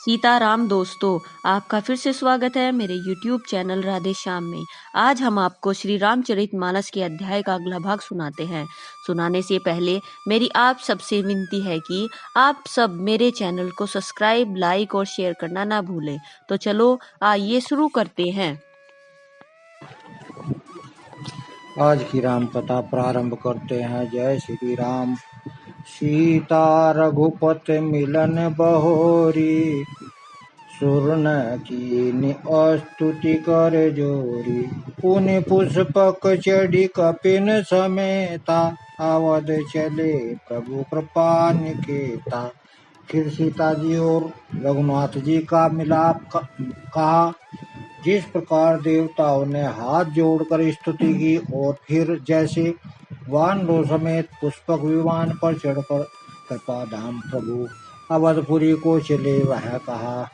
सीताराम दोस्तों, आपका फिर से स्वागत है मेरे YouTube चैनल राधे श्याम में। आज हम आपको श्री रामचरितमानस के अध्याय का अगला भाग सुनाते हैं। सुनाने से पहले मेरी आप सबसे विनती है कि आप सब मेरे चैनल को सब्सक्राइब, लाइक और शेयर करना ना भूलें। तो चलो आइए शुरू करते हैं। आज की राम कथा प्रारंभ करते हैं। जय श्री राम। सीता रघुपति मिलन बहोरी, सुरन कीनि स्तुति कर जोरी। पुनि पुष्पक चढ़ी कपिन समेता, अवध चले प्रभु कृपा निकेता। फिर सीता जी और रघुनाथ जी का मिलाप कहा। जिस प्रकार देवताओं ने हाथ जोड़कर स्तुति की और फिर जैसे वानरों समेत पुष्पक विमान पर चढ़कर कृपा धाम प्रभु अवधपुरी को चले, वह कहा।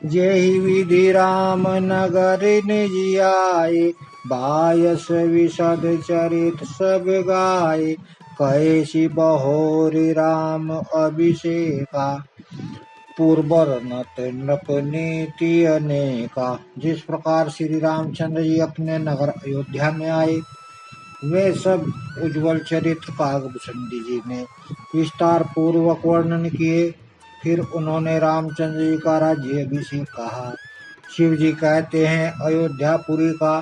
जेहि विधि राम नगर निज आए, बायस विशद चरित सब गाए। कैसी बहोरी राम अभिषेका, पूर्वरनत नृप नीति अनेका। जिस प्रकार श्री रामचंद्र जी अपने नगर अयोध्या में आए, वे सब उज्जवल चरित्र काकभूषण जी ने विस्तार पूर्वक वर्णन किए। फिर उन्होंने रामचंद्र जी का राज्य अभिषेक कहा। शिव जी कहते हैं, अयोध्यापुरी का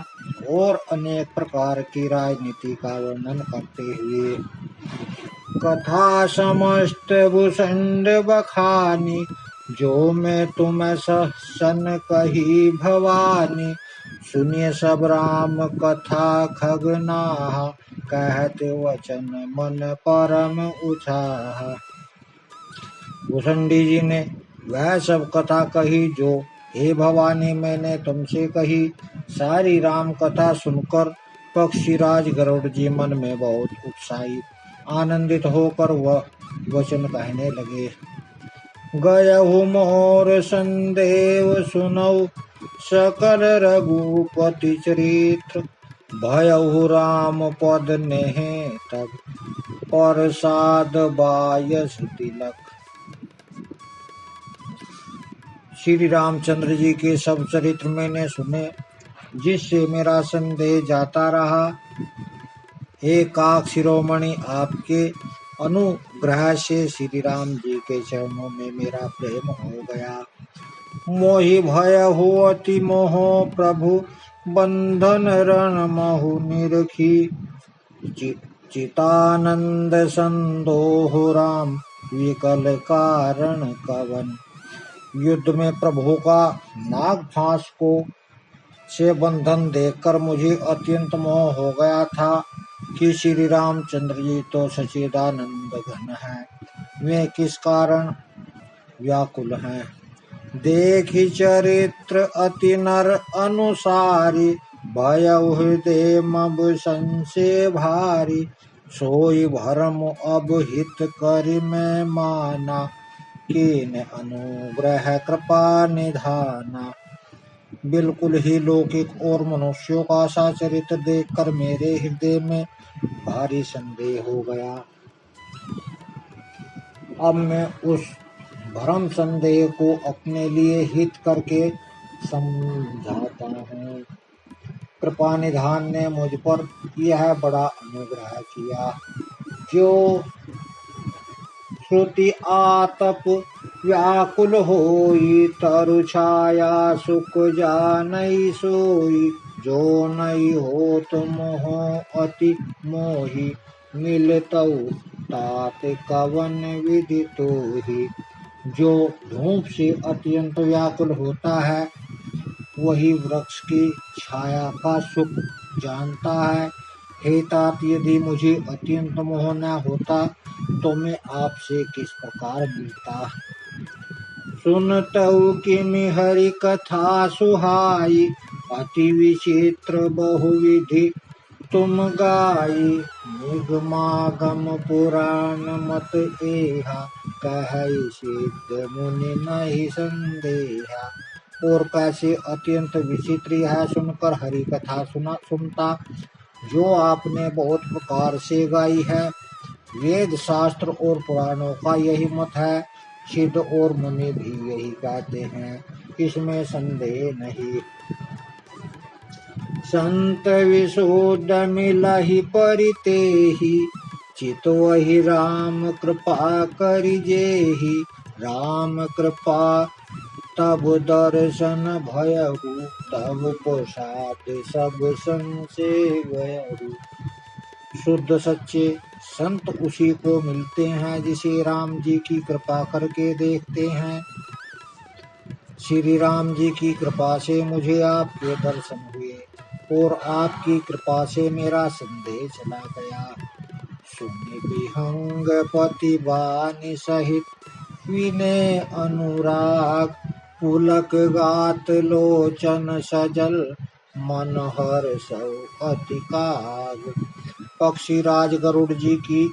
और अनेक प्रकार की राजनीति का वर्णन करते हुए, कथा समस्त भूषण बखानी, जो मैं तुम्हें सहसन कही भवानी। सुनिए सब राम कथा खगनाहा, कहते वचन मन परम उत्साह। भूषणी जी ने वह सब कथा कही जो हे भवानी मैंने तुमसे कही। सारी राम कथा सुनकर पक्षीराज गरुड़ जी मन में बहुत उत्साहित आनंदित होकर वह वचन कहने लगे। गयहु मोर संदेव सुनऊ, सकल रघुपति चरित्र। भयहु राम पद नेह तब, प्रसाद बायस तिलक। श्री रामचंद्र जी के सब चरित्र मैंने सुने, जिससे मेरा संदेह जाता रहा। हे काक शिरोमणि, आपके अनुग्रह से श्री राम जी के चरणों में मेरा प्रेम हो गया। मोहि भय हो अति मोह प्रभु, बंधन रण महु निरखी। चितानंद संदोह राम, विकल कारण कवन। युद्ध में प्रभु का नाग फांस को से बंधन देखकर मुझे अत्यंत मोह हो गया था कि श्री रामचंद्र जी तो सच्चिदानंद घन है, वे किस कारण व्याकुल हैं। देखि चरित्र अति नर अनुसारी, भयउ हृदय मब संशय भारी। सोई भरम अब हित करि मैं माना, कीन अनुग्रह कृपा निधाना। बिल्कुल ही लौकिक और मनुष्यों का सा चरित्र देखकर मेरे हृदय में भारी संदेह हो गया। अब मैं उस भ्रम संदेह को अपने लिए हित करके समझाता हूँ। कृपा निधान ने मुझ पर यह बड़ा अनुग्रह किया। जो श्रुति आतप व्याकुल होई, तरु छाया सुख जानई सोई। जो नहीं होत मोह अति मोही, मिलतउ तात कवन विधि तोहि। जो धूप से अत्यंत व्याकुल होता है, वही वृक्ष की छाया का सुख जानता है। हे तात, यदि मुझे अत्यंत मोह न होता तो मैं आपसे किस प्रकार मिलता। सुनतउ किमि हरि कथा सुहाई, अति विचित्र बहुविधि तुम गाई। निगमागम पुराण मत एहा, कहई सिद्ध मुनि नहीं संदेहा। और कैसे अत्यंत विचित्र यह सुनकर हरि कथा सुनता, जो आपने बहुत प्रकार से गाई है। वेद शास्त्र और पुराणों का यही मत है सिद्ध और मुनि भी यही कहते हैं, इसमें संदेह नहीं। संत विशुद्ध मिलहि परितेहि, चित वही राम कृपा करि जेहि। राम कृपा तब दर्शन भयहु, तब प्रसाद सब संशय गयहु। शुद्ध सच्चे संत उसी को मिलते हैं जिसे राम जी की कृपा करके देखते हैं। श्री राम जी की कृपा से मुझे आपके दर्शन हुए और आपकी कृपा से मेरा संदेह चला गया। सुनि विहंग पति बानी सहित विनय अनुराग, पुलक गात लोचन सजल मन हर्षौ अति काग। पक्षीराज गरुड़ जी की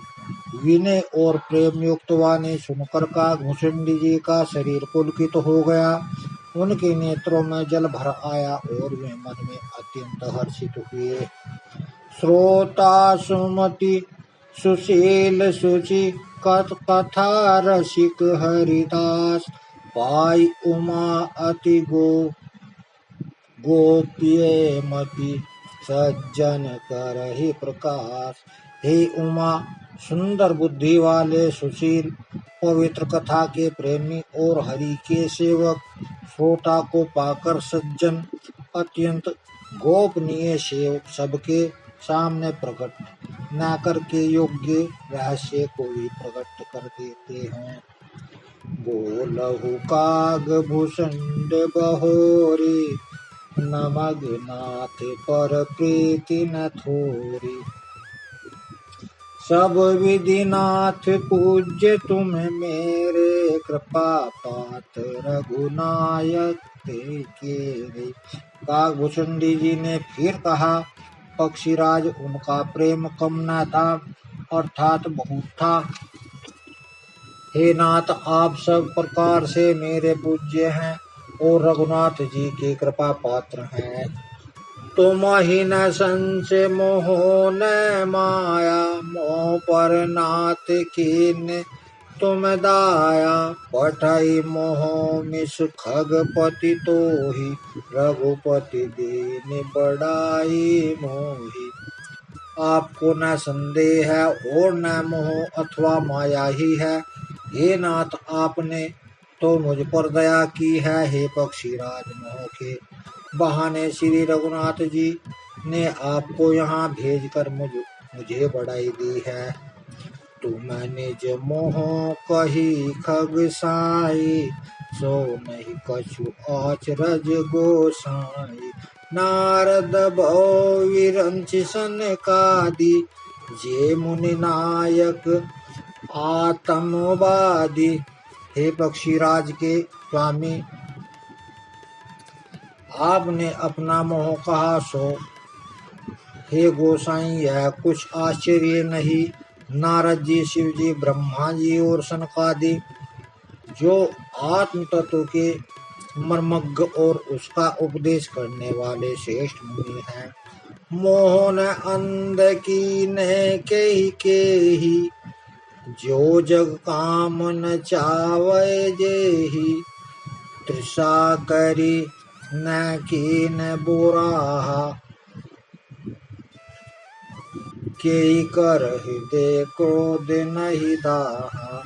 विनय और प्रेम युक्त वाणी सुनकर कागभूषुंडी जी का शरीर पुलकित हो गया। उनके नेत्रों में जल भर आया और वे मन में अत्यंत हर्षित हुए। श्रोता सुमति सुशील सुचि कथा रसिक हरिदास, पाई उमा अति गोप्यमति सज्जन करहि प्रकाश। हे उमा, सुंदर बुद्धि वाले सुशील पवित्र कथा के प्रेमी और हरि के सेवक श्रोता को पाकर सज्जन अत्यंत गोपनीय सेवक सबके सामने प्रकट न करके योग्य रहस्य को भी प्रकट कर देते हैं। बोलहु कागभूषुंड बहोरी, नमग नाथ पर प्रीति न थोरी। सब विधि नाथ पूज्य तुम मेरे, कृपा पात्र रघुनायक ते केरे। कागभूषुंडी जी ने फिर कहा, पक्षीराज उनका प्रेम कम न था, अर्थात बहुत था। हे नाथ, आप सब प्रकार से मेरे पूज्य हैं और रघुनाथ जी के कृपा पात्र हैं। तुम ही न संशय मोह न माया, मोह पर नाथ कीन तुम दाया। पठई मोह मिस खगपति तोहि, रघुपति दीन बड़ाई मोहि। आपको न संदेह है और न मोह अथवा माया ही है। हे नाथ, आपने तो मुझ पर दया की है। हे पक्षीराज, मोह के बहाने श्री रघुनाथ जी ने आपको यहाँ भेजकर मुझे बड़ाई दी है। तुम निज मोह कही खग साई, सो नहीं कछु अचरज गोसाई। नारद भौ विरंच सनकादि, जे मुनि नायक आत्मवादी। हे पक्षीराज के स्वामी, आपने अपना मोह कहा सो हे गोसाई यह कुछ आश्चर्य नहीं। नारद जी, शिव जी, ब्रह्मा जी और सनकादि जो आत्म तत्व के मर्मज्ञ और उसका उपदेश करने वाले श्रेष्ठ मुनि हैं। मोह न अंध कीन्हे केहि, जो जग काम न चावै जेहि। तृषा करी न कीन बुराहा, केहि कर हृदय क्रोध नहीं दाहा।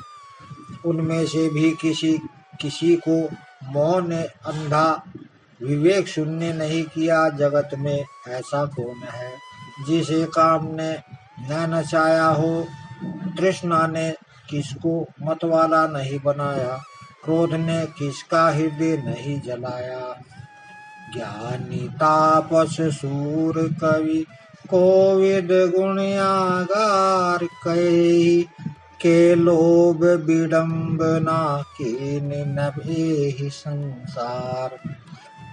उनमें से भी किसी को मोह ने अंधा विवेक शून्य नहीं किया। जगत में ऐसा कौन है जिसे काम ने न नचाया हो। तृष्णा ने किसको मतवाला नहीं बनाया, क्रोध ने किसका हृदय नहीं जलाया। ज्ञानी तापस सूर कवि, कोविद गुणयागार कहि। के लोभ विडम्बना कीन नभेहि संसार।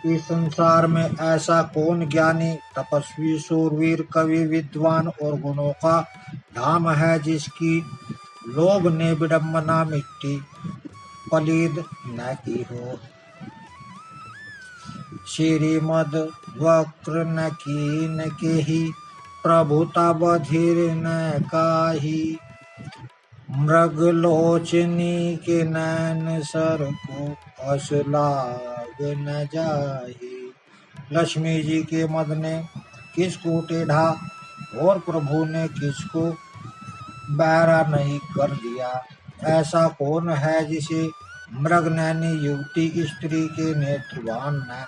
इस संसार में ऐसा कौन ज्ञानी, तपस्वी, सूरवीर, कवि, विद्वान और गुणों का धाम है जिसकी लोभ ने विडम्बना मिट्टी पलीद न की हो। श्रीमद वक्र न कीन केहि, प्रभुता बधिर न काहि। मृगलोचनी के नैन सर को अस लाग न जाहि। लक्ष्मी जी के मद ने किसको टेढ़ा और प्रभु ने किसको बहरा नहीं कर दिया। ऐसा कौन है जिसे मृगनैनी युवती स्त्री के नेत्रबाण न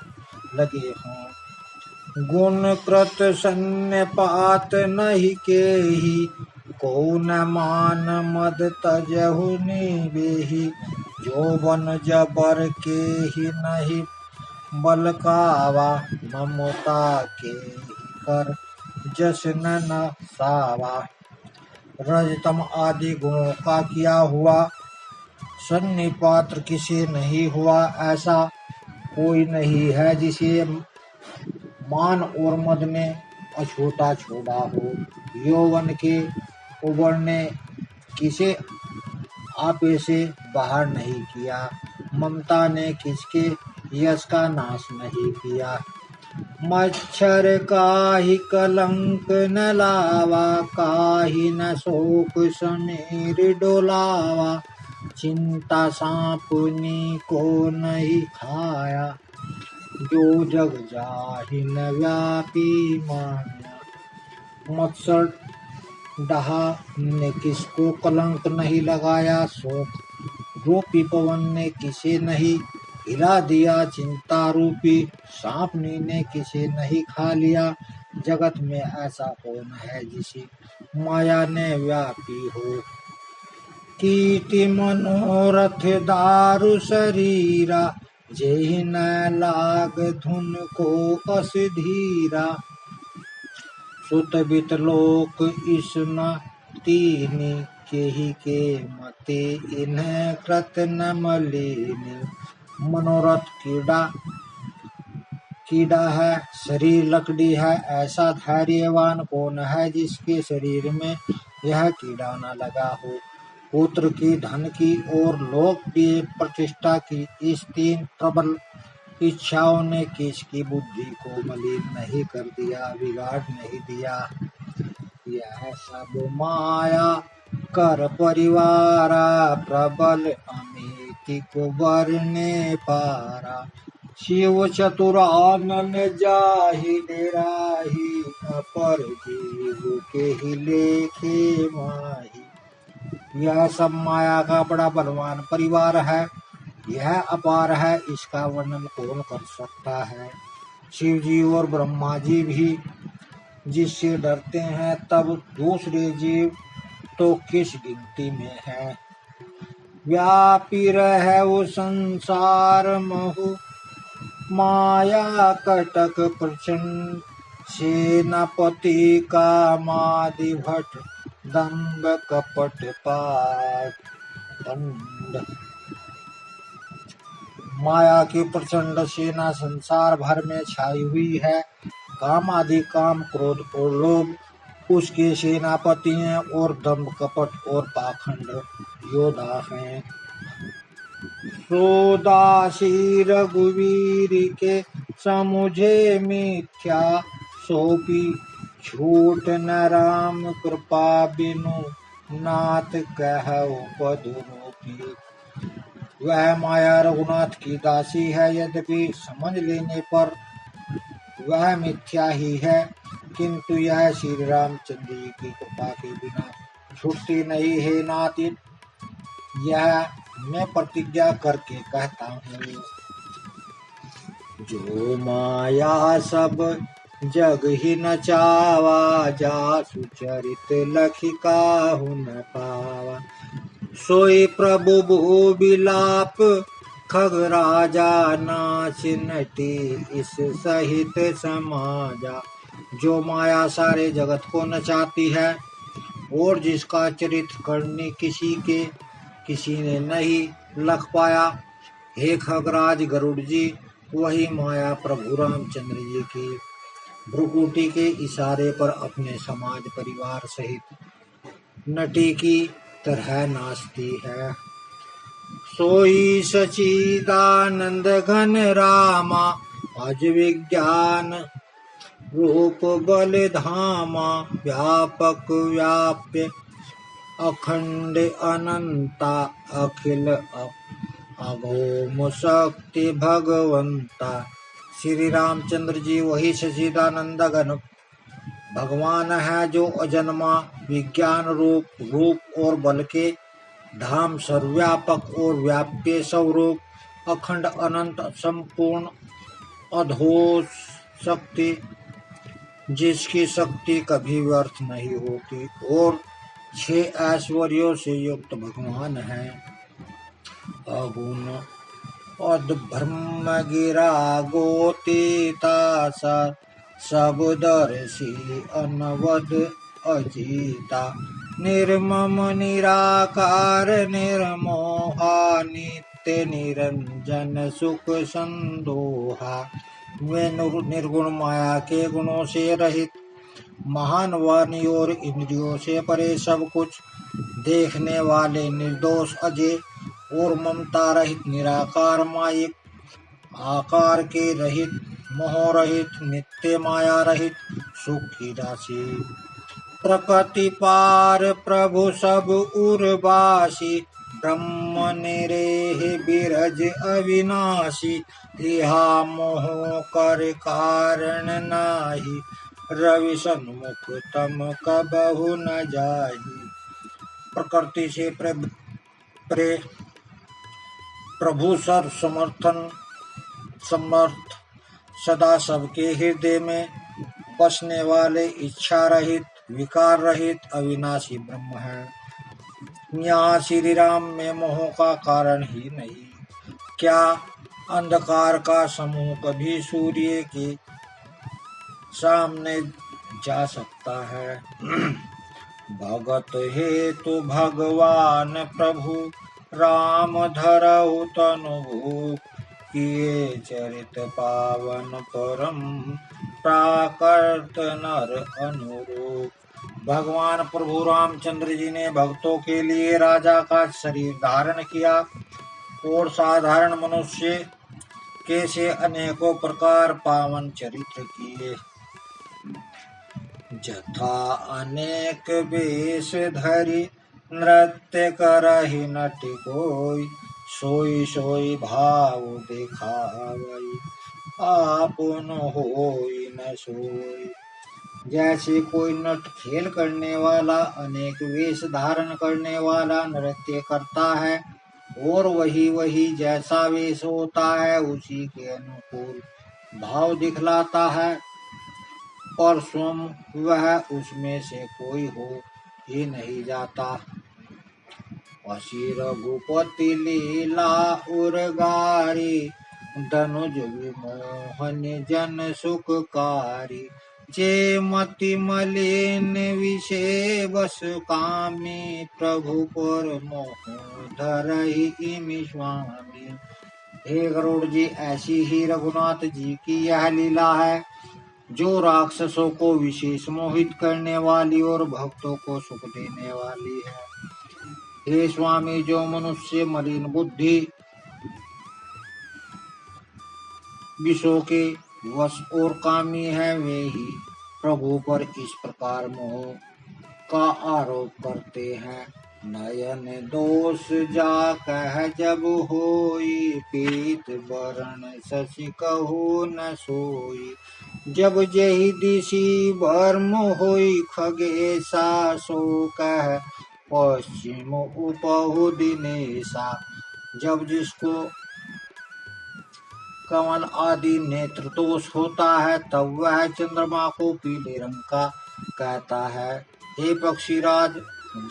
लगे हों। गुण कृत सन्निपात नहीं केहि, को न मान मद तजहु निबेहि। जोबन जबर केहि नहीं बलकावा, ममता केहि कर जसन न सावा। रजतम आदि गुणों का किया हुआ सन्निपात किसे नहीं हुआ। ऐसा कोई नहीं है जिसे मान और मद ने अछूता छोड़ा हो। यौवन के उबरने किसे आपे से बाहर नहीं किया। ममता ने किसके यश का नाश नहीं किया। मच्छर काहि कलंक न लावा, काहि न शोक समीर डोलावा। चिंता सांपनी को नहीं खाया, जो जग जाहि न व्यापी माया। मत्सर डहा ने किसको कलंक नहीं लगाया। शोक रूपी पवन ने किसे नहीं हिला दिया। चिंता रूपी सांपनी ने किसे नहीं खा लिया। जगत में ऐसा कौन है जिसे माया ने व्यापी हो। कीर्ति मनोरथ दारु शरीरा, जेहि न लाग धुन को अस धीरा। सुत बित लोक इस न तीनी, केहि के मते इन्हें कृत न मलिनी। मनोरथ कीड़ा है, शरीर लकड़ी है। ऐसा धैर्यवान कौन है जिसके शरीर में यह कीड़ा न लगा हो। पुत्र की, धन की और लोकप्रिय प्रतिष्ठा की इस तीन प्रबल इच्छाओं ने किसकी बुद्धि को मलिन नहीं कर दिया, बिगाड़ नहीं दिया। यह सब माया कर परिवारा, प्रबल अमिति को बरने पारा। शिव चतुरानन जाहि डेराहि, अपर जीव के ही लेखे माही। यह सब माया का बड़ा बलवान परिवार है। यह अपार है, इसका वर्णन कौन कर सकता है। शिव जी और ब्रह्मा जी भी जिससे डरते हैं, तब दूसरे जीव तो किस गिनती में है। व्यापी रहे वो संसार महु, माया कटक प्रचंड। सेनापति कामादि भट, दंभ कपट पाखंड। माया की प्रचंड सेना संसार भर में छाई हुई है। काम आदि, काम क्रोध और लोभ उसके सेनापति हैं, और दंभ कपट और पाखंड योद्धा हैं। सोदासी रघुवीर के समुझे मिथ्या, सोपी झूठ न राम कृपा बिनु, नाथ कहु पदरूपी। वह माया रघुनाथ की दासी है, यद्यपि समझ लेने पर वह मिथ्या ही है, किंतु यह श्री रामचंद्र जी की कृपा के बिना छूटती नहीं है। नाथ, यह मैं प्रतिज्ञा करके कहता हूँ। जो माया सब जग ही नचावा, जासु चरित लखि काहु न पावा। सोई प्रभु भू बिलाप, खग राजा नाच नटी इस सहित समाजा। जो माया सारे जगत को नचाती है, और जिसका चरित्र करने किसी ने नहीं लख पाया। हे खगराज गरुड़ जी, वही माया प्रभु रामचंद्र जी की भ्रुकुटी के इशारे पर अपने समाज परिवार सहित नटी की तरह नाचती है। सोई सचिदानंद घन रामा, अज विज्ञान रूप बल धामा। व्यापक व्याप्य अखंड अनंता अखिल अभौम शक्ति भगवंता। श्री रामचंद्र जी वही सच्चिदानंद घन भगवान है जो अजन्मा विज्ञान रूप और बल के धाम, सर्वव्यापक और व्याप्य स्वरूप, अखंड अनंत संपूर्ण अधोष शक्ति, जिसकी शक्ति कभी व्यर्थ नहीं होती, और 6 ऐश्वर्यों से युक्त भगवान है। अगुण अद्ब्रह्म गिरा गोतीता सबदर्शी अनवद अजीता। निर्मम निराकार निर्मोहा नित्य निरंजन सुख संदोहा। वे निर्गुण माया के गुणों से रहित, महान वाणी और इंद्रियों से परे, सब कुछ देखने वाले, निर्दोष अजय और ममता रहित, निराकार मायिक, आकार के रहित, मोह रहित, नित्य माया रहित, सुख की राशि। प्रकृति पार प्रभु सब उर्वासी, ब्रह्म निरेह बिरज अविनाशी। इहा मोह कर कारण नाही, रवि सन्मुख तम कबहु न जाहि। प्रकृति से प्रभु सर्व समर्थ, सदा सबके हृदय में बसने वाले, इच्छा रहित, विकार रहित, अविनाशी ब्रह्म है। यहाँ श्री राम में मोह का कारण ही नहीं। क्या अंधकार का समूह कभी सूर्य के सामने जा सकता है? भगत हेतु भगवान प्रभु राम धरऊ तनु भूप, किए चरित पावन परम प्राकृत नर अनुरूप। भगवान प्रभु रामचंद्र जी ने भक्तों के लिए राजा का शरीर धारण किया और साधारण मनुष्य के से अनेकों प्रकार पावन चरित्र किए। जथा अनेक वेश धरि नृत्य करहि नटि कोई, सोई सोई भाव दिखावई आपुन होई न सोई। जैसे कोई नट खेल करने वाला अनेक वेश धारण करने वाला नृत्य करता है, और वही जैसा वेश होता है उसी के अनुकूल भाव दिखलाता है, पर स्वयं वह उसमें से कोई हो ही नहीं जाता। असी रघुपति लीला उर्गारी, धनुज विमोहन जन सुखकारी। जे मति मलिन विषय बस कामी, प्रभु पर मोह धरहि इमि स्वामी। हे गरुड़ जी, ऐसी ही रघुनाथ जी की यह लीला है, जो राक्षसों को विशेष मोहित करने वाली और भक्तों को सुख देने वाली है। हे स्वामी, जो मनुष्य मलिन बुद्धि विषयों के वश और कामी है, वे ही प्रभु पर इस प्रकार मोह का आरोप करते हैं। नयन दोष जा कह जब होई, पीत बरण शशि कहु न सोई। जब जेहि दिशि भर्म होई खगेशा, सो कह पश्चिम उपहु दिनेशा। जब जिसको कमल आदि नेत्र दोष होता है, तब वह चंद्रमा को पीले रंग का कहता है। हे पक्षीराज,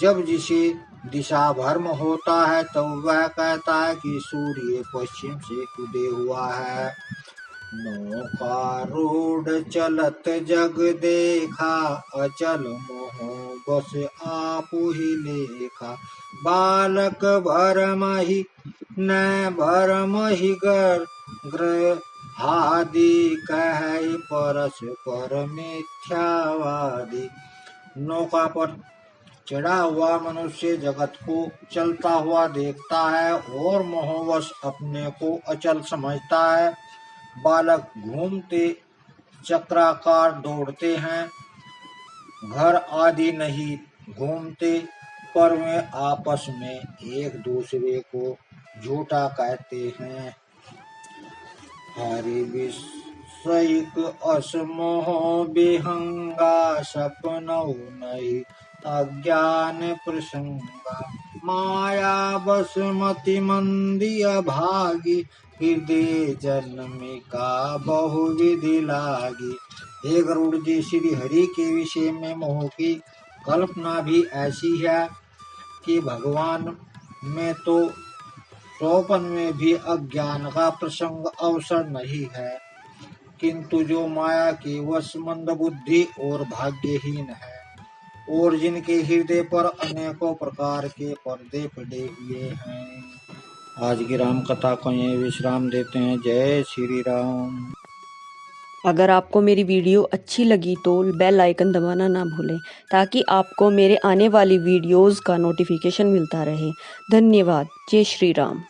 जब जिसे दिशा भर्म होता है, तब वह कहता है कि सूर्य पश्चिम से उदय हुआ है। नौकारूढ़ चलत जग देखा, अचल मोह बस आपु ही लेखा। बालक भरमहि न भरमहि ग्रहादि, कहै परस्पर मिथ्यावादी। नौका पर चढ़ा हुआ मनुष्य जगत को चलता हुआ देखता है और मोहवश अपने को अचल समझता है। बालक घूमते चक्राकार दौड़ते हैं, घर आदि नहीं घूमते, पर वे आपस में एक दूसरे को झूठा कहते हैं। हरि विषयिक असमोह विहंगा सपनौ नहीं अज्ञान प्रसंगा। माया बसमति मंदिय भागी हृदय जन्मिका बहुविधि लागी। हे गरुड़ जी, श्री हरि के विषय में मोह की कल्पना भी ऐसी है कि भगवान में तो सोपन में भी अज्ञान का प्रसंग अवसर नहीं है, किंतु जो माया की वश मंद बुद्धि और भाग्यहीन है और जिनके हृदय पर अनेकों प्रकार के पर्दे पड़े हुए हैं। आज की राम कथा को यहीं विश्राम देते हैं। जय श्री राम। अगर आपको मेरी वीडियो अच्छी लगी तो बेल आइकन दबाना ना भूलें ताकि आपको मेरे आने वाली वीडियोस का नोटिफिकेशन मिलता रहे। धन्यवाद। जय श्री राम।